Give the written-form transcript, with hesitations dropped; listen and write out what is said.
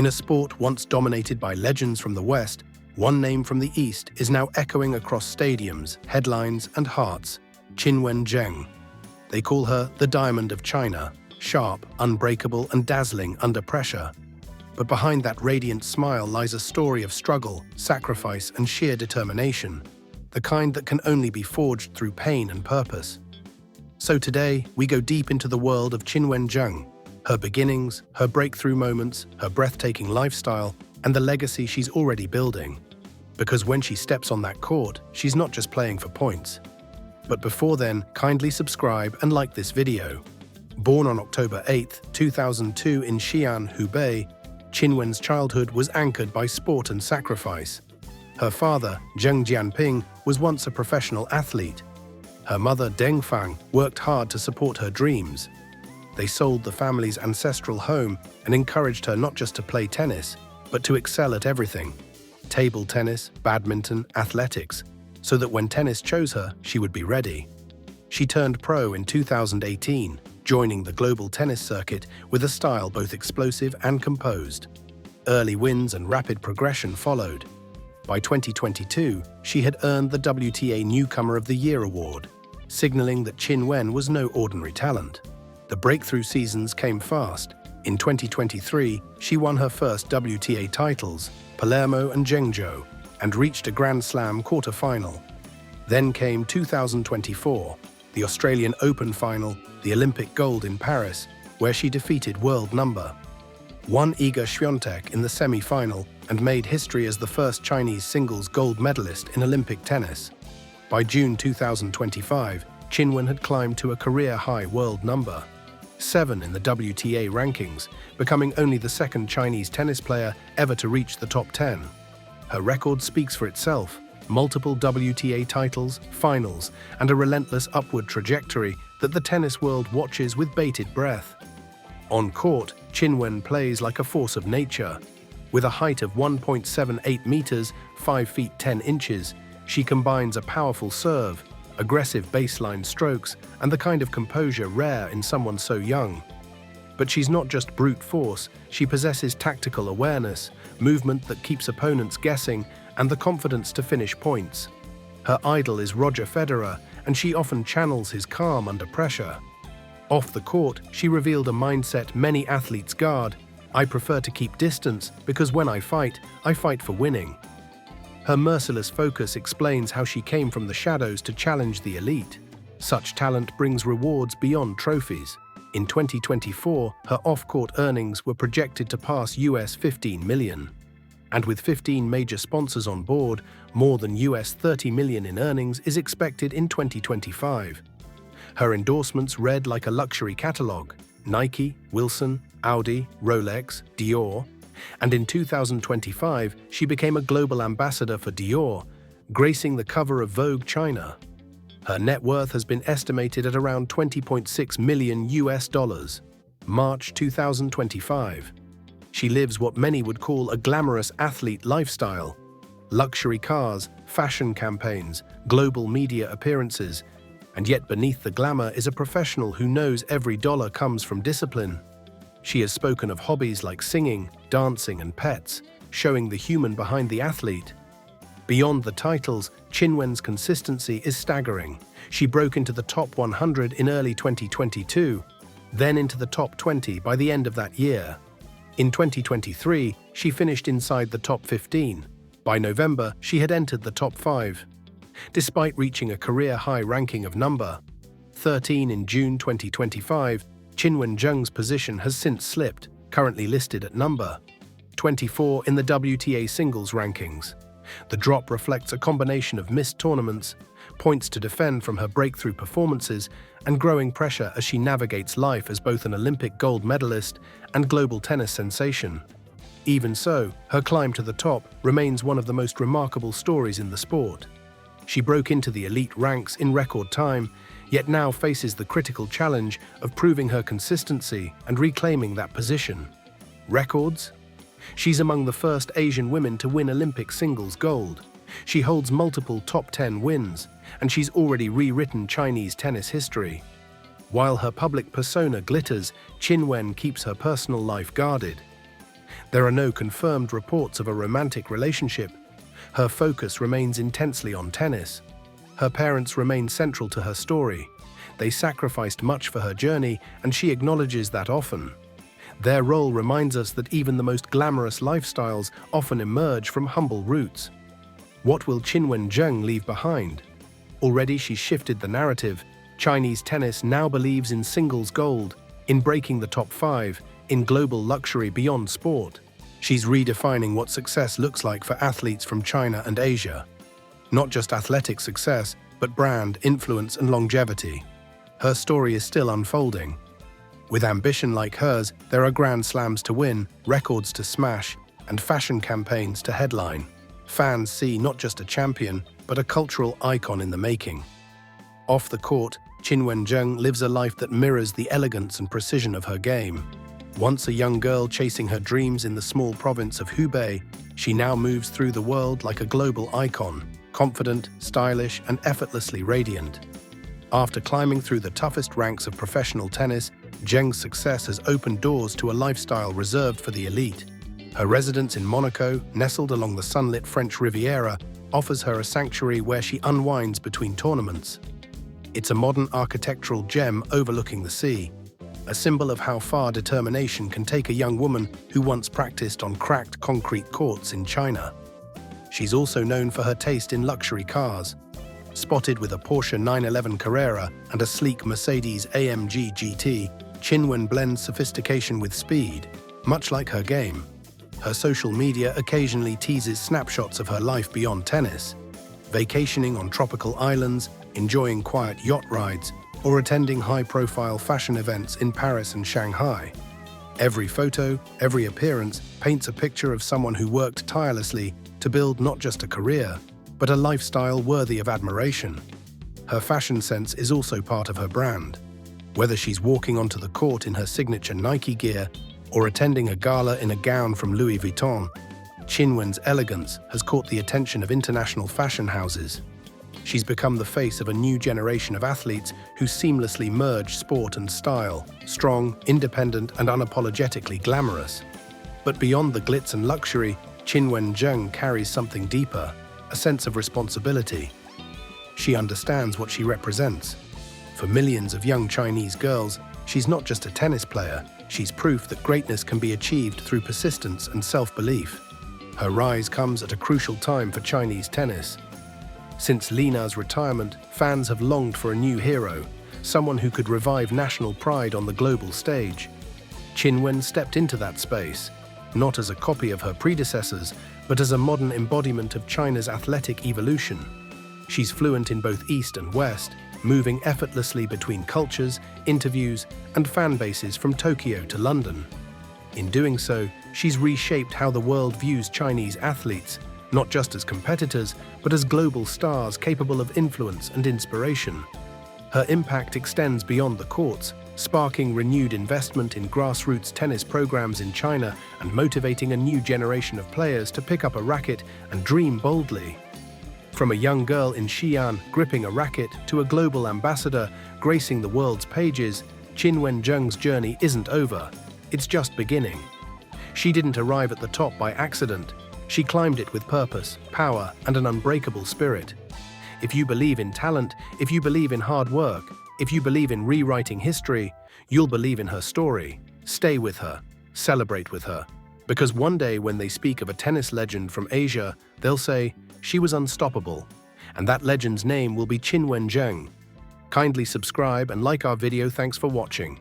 In a sport once dominated by legends from the West, one name from the East is now echoing across stadiums, headlines, and hearts: Qinwen Zheng. They call her the Diamond of China, sharp, unbreakable, and dazzling under pressure. But behind that radiant smile lies a story of struggle, sacrifice, and sheer determination, the kind that can only be forged through pain and purpose. So today, we go deep into the world of Qinwen Zheng, her beginnings, her breakthrough moments, her breathtaking lifestyle, and the legacy she's already building. Because when she steps on that court, she's not just playing for points. But before then, kindly subscribe and like this video. Born on October 8, 2002 in Xi'an, Hubei, Qinwen's childhood was anchored by sport and sacrifice. Her father, Zheng Jianping, was once a professional athlete. Her mother, Deng Fang, worked hard to support her dreams. They sold the family's ancestral home and encouraged her not just to play tennis, but to excel at everything: table tennis, badminton, athletics, so that when tennis chose her, she would be ready. She turned pro in 2018, joining the global tennis circuit with a style both explosive and composed. Early wins and rapid progression followed. By 2022, she had earned the WTA Newcomer of the Year award, signaling that Qinwen was no ordinary talent. The breakthrough seasons came fast. In 2023, she won her first WTA titles, Palermo and Zhengzhou, and reached a Grand Slam quarter-final. Then came 2024, the Australian Open final, the Olympic gold in Paris, where she defeated world number 1 Iga Swiatek in the semi-final and made history as the first Chinese singles gold medalist in Olympic tennis. By June 2025, Qinwen had climbed to a career-high world number 7 in the WTA rankings, becoming only the second Chinese tennis player ever to reach the top 10. Her record speaks for itself: multiple WTA titles, finals, and a relentless upward trajectory that the tennis world watches with bated breath. On court, Qinwen plays like a force of nature. With a height of 1.78 meters, 5 feet 10 inches, she combines a powerful serve, aggressive baseline strokes, and the kind of composure rare in someone so young. But she's not just brute force, she possesses tactical awareness, movement that keeps opponents guessing, and the confidence to finish points. Her idol is Roger Federer, and she often channels his calm under pressure. Off the court, she revealed a mindset many athletes guard: "I prefer to keep distance because when I fight for winning." Her merciless focus explains how she came from the shadows to challenge the elite. Such talent brings rewards beyond trophies. In 2024, her off-court earnings were projected to pass US $15 million. And with 15 major sponsors on board, more than US $30 million in earnings is expected in 2025. Her endorsements read like a luxury catalog: Nike, Wilson, Audi, Rolex, Dior. And in 2025, she became a global ambassador for Dior, gracing the cover of Vogue China. Her net worth has been estimated at around $20.6 million US. March 2025. She lives what many would call a glamorous athlete lifestyle: luxury cars, fashion campaigns, global media appearances. And yet beneath the glamour is a professional who knows every dollar comes from discipline. She has spoken of hobbies like singing, dancing, and pets, showing the human behind the athlete. Beyond the titles, Qinwen's consistency is staggering. She broke into the top 100 in early 2022, then into the top 20 by the end of that year. In 2023, she finished inside the top 15. By November, she had entered the top 5. Despite reaching a career-high ranking of number 13 in June 2025, Qinwen Zheng's position has since slipped, currently listed at number 24 in the WTA singles rankings. The drop reflects a combination of missed tournaments, points to defend from her breakthrough performances, and growing pressure as she navigates life as both an Olympic gold medalist and global tennis sensation. Even so, her climb to the top remains one of the most remarkable stories in the sport. She broke into the elite ranks in record time, yet now faces the critical challenge of proving her consistency and reclaiming that position. Records? She's among the first Asian women to win Olympic singles gold. She holds multiple top 10 wins, and she's already rewritten Chinese tennis history. While her public persona glitters, Qinwen keeps her personal life guarded. There are no confirmed reports of a romantic relationship. Her focus remains intensely on tennis. Her parents remain central to her story. They sacrificed much for her journey, and she acknowledges that often. Their role reminds us that even the most glamorous lifestyles often emerge from humble roots. What will Qinwen Zheng leave behind? Already she's shifted the narrative. Chinese tennis now believes in singles gold, in breaking the top 5, in global luxury beyond sport. She's redefining what success looks like for athletes from China and Asia. Not just athletic success, but brand, influence, and longevity. Her story is still unfolding. With ambition like hers, there are Grand Slams to win, records to smash, and fashion campaigns to headline. Fans see not just a champion, but a cultural icon in the making. Off the court, Qinwen Zheng lives a life that mirrors the elegance and precision of her game. Once a young girl chasing her dreams in the small province of Hubei, she now moves through the world like a global icon, confident, stylish, and effortlessly radiant. After climbing through the toughest ranks of professional tennis, Zheng's success has opened doors to a lifestyle reserved for the elite. Her residence in Monaco, nestled along the sunlit French Riviera, offers her a sanctuary where she unwinds between tournaments. It's a modern architectural gem overlooking the sea, a symbol of how far determination can take a young woman who once practiced on cracked concrete courts in China. She's also known for her taste in luxury cars. Spotted with a Porsche 911 Carrera and a sleek Mercedes-AMG GT, Qinwen blends sophistication with speed, much like her game. Her social media occasionally teases snapshots of her life beyond tennis, vacationing on tropical islands, enjoying quiet yacht rides, or attending high-profile fashion events in Paris and Shanghai. Every photo, every appearance paints a picture of someone who worked tirelessly to build not just a career, but a lifestyle worthy of admiration. Her fashion sense is also part of her brand. Whether she's walking onto the court in her signature Nike gear or attending a gala in a gown from Louis Vuitton, Qinwen's elegance has caught the attention of international fashion houses. She's become the face of a new generation of athletes who seamlessly merge sport and style, strong, independent, and unapologetically glamorous. But beyond the glitz and luxury, Qinwen Zheng carries something deeper, a sense of responsibility. She understands what she represents. For millions of young Chinese girls, she's not just a tennis player, she's proof that greatness can be achieved through persistence and self-belief. Her rise comes at a crucial time for Chinese tennis. Since Li Na's retirement, fans have longed for a new hero, someone who could revive national pride on the global stage. Qinwen stepped into that space, not as a copy of her predecessors, but as a modern embodiment of China's athletic evolution. She's fluent in both East and West, moving effortlessly between cultures, interviews, and fan bases from Tokyo to London. In doing so, she's reshaped how the world views Chinese athletes, not just as competitors, but as global stars capable of influence and inspiration. Her impact extends beyond the courts, sparking renewed investment in grassroots tennis programs in China and motivating a new generation of players to pick up a racket and dream boldly. From a young girl in Xi'an gripping a racket to a global ambassador gracing the world's pages, Qinwen Zheng's journey isn't over. It's just beginning. She didn't arrive at the top by accident. She climbed it with purpose, power, and an unbreakable spirit. If you believe in talent, if you believe in hard work, if you believe in rewriting history, you'll believe in her story. Stay with her. Celebrate with her. Because one day when they speak of a tennis legend from Asia, they'll say, she was unstoppable. And that legend's name will be Qinwen Zheng. Kindly subscribe and like our video. Thanks for watching.